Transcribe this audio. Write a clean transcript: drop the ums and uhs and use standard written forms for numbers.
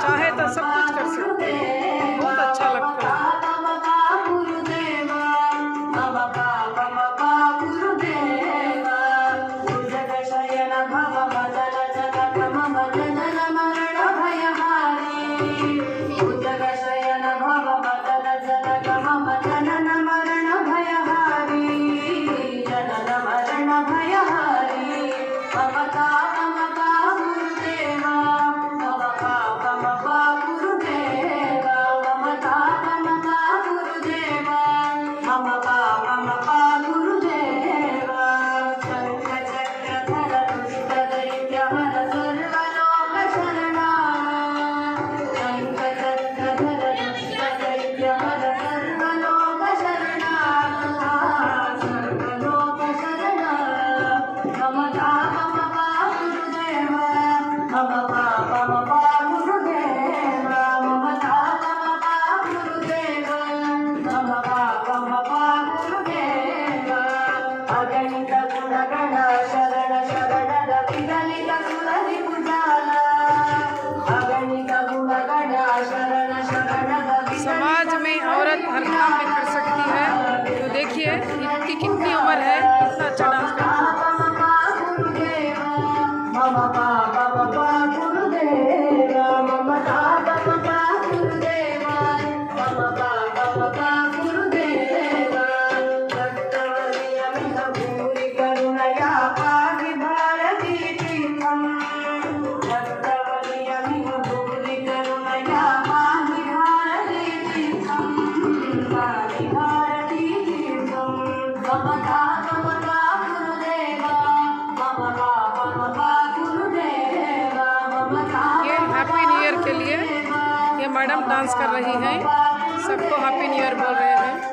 चाहे तो सब कुछ कर सकते हैं। बहुत अच्छा लगता है। समाज में औरत हर काम में कर सकती है। तो देखिए इनकी कितनी उम्र है, कितना अच्छा डांस करती है। ये हैप्पी न्यू ईयर के लिए ये मैडम डांस कर रही हैं, सबको हैप्पी न्यू ईयर बोल रहे हैं।